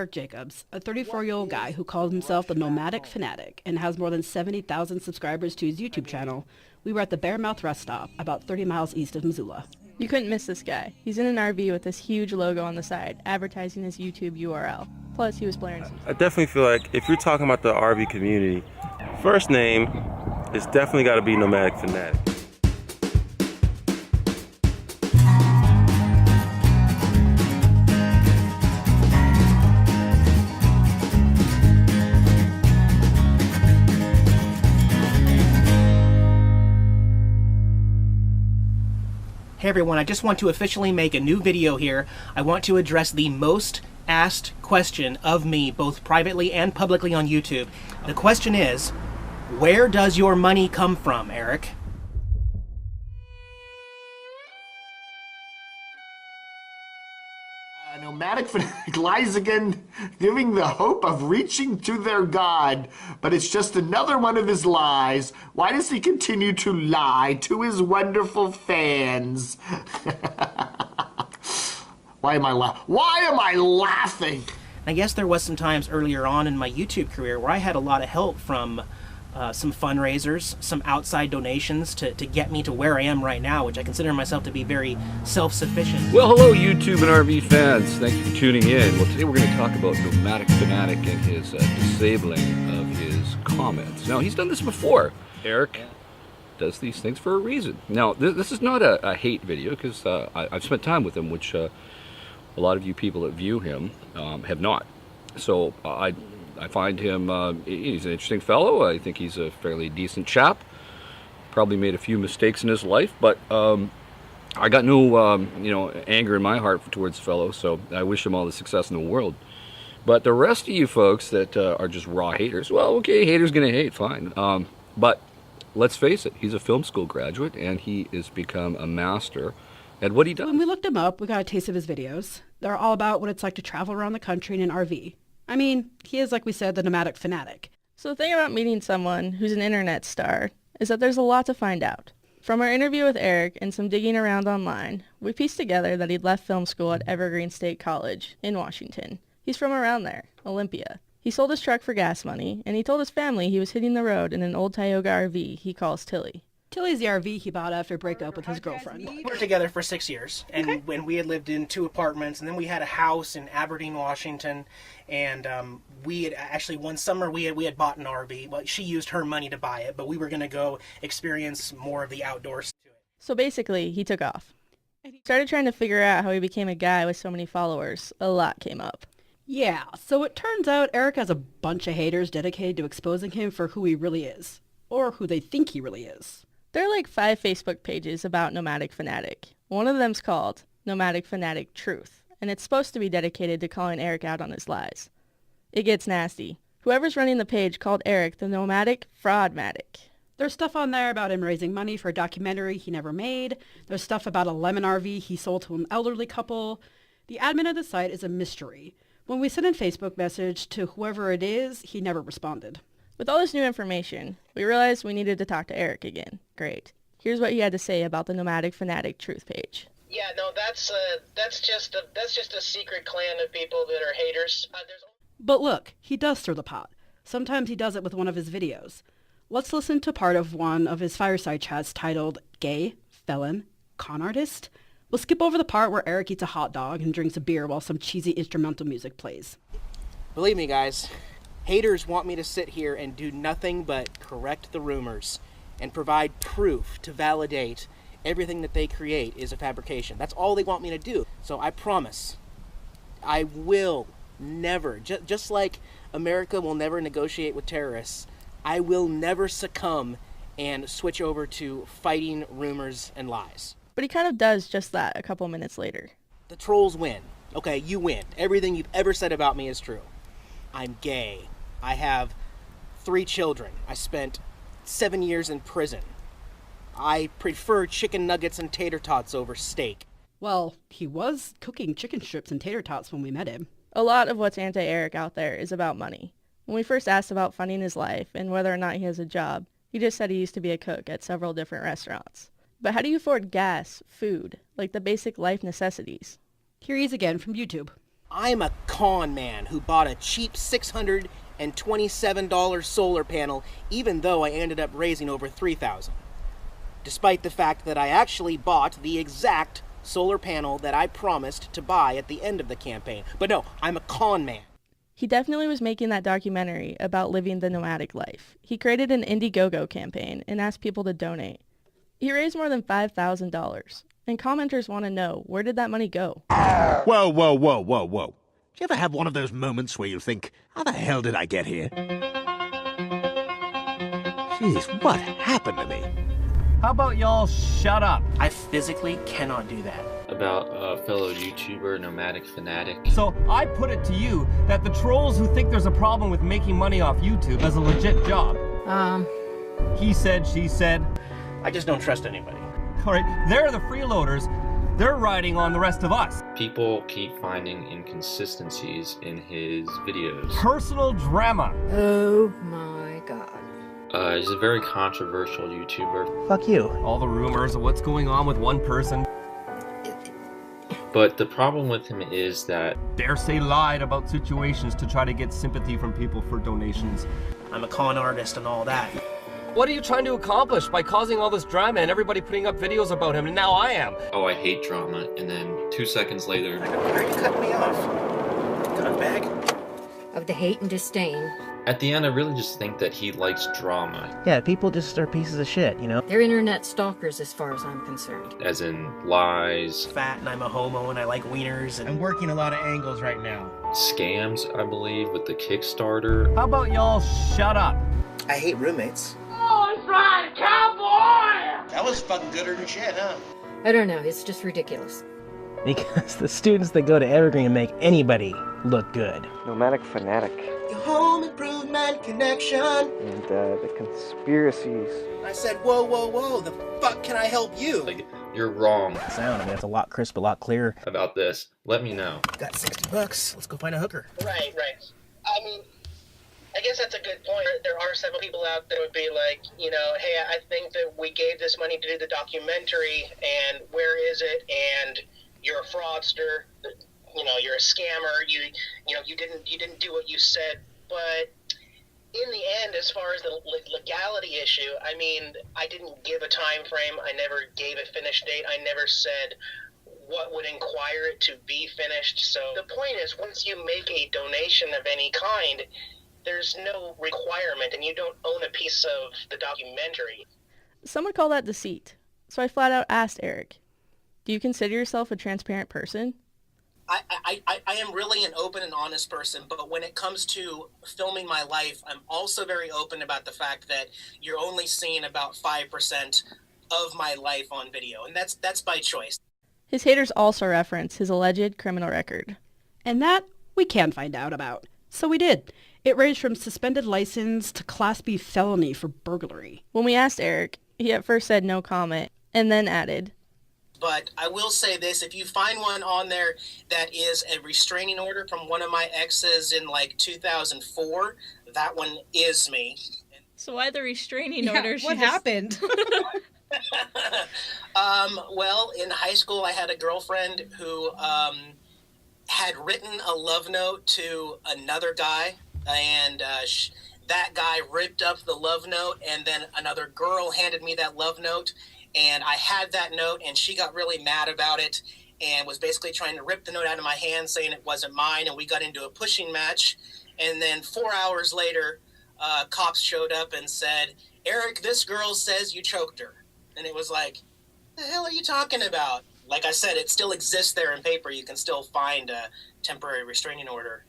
Eric Jacobs, a 34-year-old guy who calls himself the Nomadic Fanatic and has more than 70,000 subscribers to his YouTube channel. We were at the Bearmouth rest stop, about 30 miles east of Missoula. You couldn't miss this guy. He's in an RV with this huge logo on the side, advertising his YouTube URL. Plus, he was blaring some... I definitely feel like if you're talking about the RV community, first name is definitely got to be Nomadic Fanatic. Hey everyone, I just want to officially make a new video here. I want to address the most asked question of me, both privately and publicly on YouTube. The question is, where does your money come from, Eric? Nomadic Fanatic lies again, giving the hope of reaching to their God. But it's just another one of his lies. Why does he continue to lie to his wonderful fans? Why am I laughing? I guess there was some times earlier on in my YouTube career where I had a lot of help from some fundraisers, some outside donations to get me to where I am right now, which I consider myself to be very self-sufficient. Well, hello YouTube and RV fans. Thank you for tuning in. Well, today we're going to talk about Nomadic Fanatic and his disabling of his comments. Now, he's done this before. Eric does these things for a reason. Now, this is not a hate video because I've spent time with him, which a lot of you people that view him have not. So I find him, he's an interesting fellow. I think he's a fairly decent chap. Probably made a few mistakes in his life, but I got no, anger in my heart towards the fellow, so I wish him all the success in the world. But the rest of you folks that are just raw haters, well, okay, haters gonna hate, fine. But let's face it, he's a film school graduate, and he has become a master at what he does. When we looked him up, we got a taste of his videos. They're all about what it's like to travel around the country in an RV. I mean, he is, like we said, the Nomadic Fanatic. So the thing about meeting someone who's an internet star is that there's a lot to find out. From our interview with Eric and some digging around online, we pieced together that he'd left film school at Evergreen State College in Washington. He's from around there, Olympia. He sold his truck for gas money, and he told his family he was hitting the road in an old Tioga RV he calls Tilly. Tilly's the RV he bought after a breakup with his girlfriend. We were together for 6 years, and when we had lived in 2 apartments, and then we had a house in Aberdeen, Washington, and we had actually one summer we had bought an RV. Well, she used her money to buy it, but we were going to go experience more of the outdoors. So basically, he took off. He started trying to figure out how he became a guy with so many followers. A lot came up. Yeah, so it turns out Eric has a bunch of haters dedicated to exposing him for who he really is, or who they think he really is. There are like 5 Facebook pages about Nomadic Fanatic. One of them's called Nomadic Fanatic Truth, and it's supposed to be dedicated to calling Eric out on his lies. It gets nasty. Whoever's running the page called Eric the Nomadic Fraudmatic. There's stuff on there about him raising money for a documentary he never made. There's stuff about a lemon RV he sold to an elderly couple. The admin of the site is a mystery. When we sent a Facebook message to whoever it is, he never responded. With all this new information, we realized we needed to talk to Eric again. Great. Here's what he had to say about the Nomadic Fanatic Truth page. Yeah, no, that's just a secret clan of people that are haters. But look, he does stir the pot. Sometimes he does it with one of his videos. Let's listen to part of one of his fireside chats titled Gay, Felon, Con Artist. We'll skip over the part where Eric eats a hot dog and drinks a beer while some cheesy instrumental music plays. Believe me, guys, haters want me to sit here and do nothing but correct the rumors and provide proof to validate everything that they create is a fabrication. That's all they want me to do. So I promise, I will never, just like America will never negotiate with terrorists, I will never succumb and switch over to fighting rumors and lies. But he kind of does just that a couple minutes later. The trolls win. Okay, you win. Everything you've ever said about me is true. I'm gay. I have 3 children. I spent 7 years in prison. I prefer chicken nuggets and tater tots over steak. Well, he was cooking chicken strips and tater tots when we met him. A lot of what's anti-Eric out there is about money. When we first asked about funding his life and whether or not he has a job, he just said he used to be a cook at several different restaurants. But how do you afford gas, food, like the basic life necessities? Here he is again from YouTube. I'm a con man who bought a cheap $627 solar panel, even though I ended up raising over $3,000. Despite the fact that I actually bought the exact solar panel that I promised to buy at the end of the campaign. But no, I'm a con man. He definitely was making that documentary about living the nomadic life. He created an Indiegogo campaign and asked people to donate. He raised more than $5,000, and commenters want to know, where did that money go? Whoa, whoa, whoa, whoa, whoa. Do you ever have one of those moments where you think, how the hell did I get here? Jeez, what happened to me? How about y'all shut up? I physically cannot do that. About a fellow YouTuber, Nomadic Fanatic. So I put it to you that the trolls who think there's a problem with making money off YouTube as a legit job. He said, she said. I just don't trust anybody. All right, they're the freeloaders. They're riding on the rest of us. People keep finding inconsistencies in his videos. Personal drama. Oh my god. He's a very controversial YouTuber. Fuck you. All the rumors of what's going on with one person. But the problem with him is that Dare say lied about situations to try to get sympathy from people for donations. I'm a con artist and all that. What are you trying to accomplish by causing all this drama and everybody putting up videos about him, and now I am? oh, I hate drama, and then 2 seconds later, Why are you cutting me off? Gunbag? Of the hate and disdain. at the end, I really just think that he likes drama. Yeah, people just are pieces of shit, you know? They're internet stalkers as far as I'm concerned. As in lies, Fat and I'm a homo and I like wieners and... I'm working a lot of angles right now. scams, I believe, with the Kickstarter. How about y'all shut up? I hate roommates. Oh, that's right, cowboy! That was fucking gooder than shit, huh? I don't know, it's just ridiculous. Because the students that go to Evergreen make anybody look good. Nomadic Fanatic. Your home improvement connection. And the conspiracies. I said, whoa, whoa, whoa, the fuck can I help you? Like, you're wrong Sound, I mean, it's a lot crisp, a lot clearer. about this. Let me know. Got $60. Let's go find a hooker. Right. I mean, I guess that's a good point. There are several people out there would be like, you know, hey, I think that we gave this money to do the documentary, and where is it? And you're a fraudster. You know, you're a scammer. You didn't do what you said. But in the end, as far as the legality issue, I mean, I didn't give a time frame. I never gave a finish date. I never said what would inquire it to be finished. So the point is, once you make a donation of any kind, there's no requirement, and you don't own a piece of the documentary. Some would call that deceit. So I flat out asked Eric, do you consider yourself a transparent person? I am really an open and honest person, but when it comes to filming my life, I'm also very open about the fact that you're only seeing about 5% of my life on video, and that's by choice. His haters also reference his alleged criminal record. And that we can find out about. So we did. It ranged from suspended license to Class B felony for burglary. When we asked Eric, he at first said no comment, and then added, But I will say this, if you find one on there that is a restraining order from one of my exes in like 2004, that one is me. So why the restraining order? What happened? Well, in high school, I had a girlfriend who had written a love note to another guy, and that guy ripped up the love note, and then another girl handed me that love note, and I had that note, and she got really mad about it and was basically trying to rip the note out of my hand, saying it wasn't mine, and we got into a pushing match. And then 4 hours later, cops showed up and said, Eric, this girl says you choked her. And it was like, the hell are you talking about? Like I said, it still exists there in paper. You can still find a temporary restraining order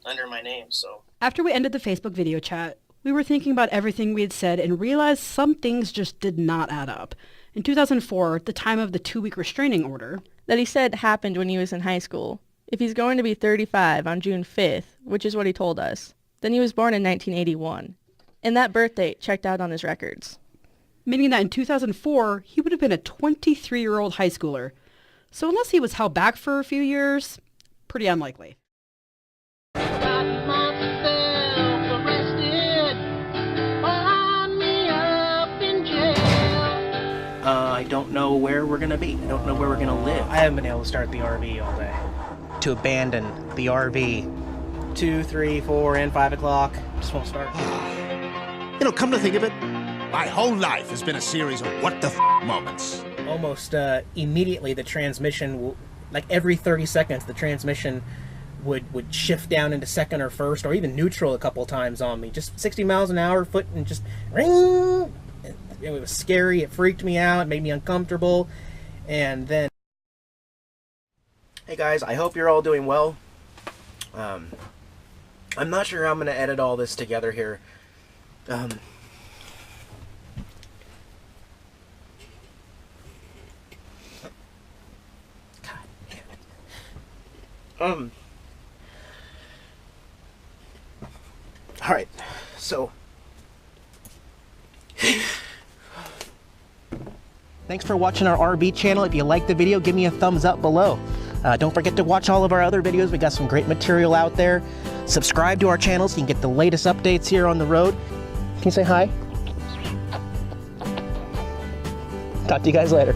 under my name. So After we ended the Facebook video chat, we were thinking about everything we had said and realized some things just did not add up. In 2004, the time of the 2-week restraining order, that he said happened when he was in high school. If he's going to be 35 on June 5th, which is what he told us, then he was born in 1981. And that birth date checked out on his records. meaning that in 2004, he would have been a 23-year-old high schooler. So unless he was held back for a few years, pretty unlikely. I don't know where we're going to be. I don't know where we're going to live. I haven't been able to start the RV all day. to abandon the RV? 2, 3, 4, and 5 o'clock. Just won't start. You know, come to think of it, my whole life has been a series of what the moments. Almost immediately, the transmission, like every 30 seconds, the transmission would shift down into second or first, or even neutral a couple times on me. Just 60 miles an hour, foot, and just ring. It was scary. It freaked me out. It made me uncomfortable. And then, hey guys, I hope you're all doing well. I'm not sure how I'm going to edit all this together here. God damn it. Alright, so... Thanks for watching our RV channel. If you liked the video, give me a thumbs up below. Don't forget to watch all of our other videos. We got some great material out there. Subscribe to our channel so you can get the latest updates here on the road. Can you say hi? Talk to you guys later.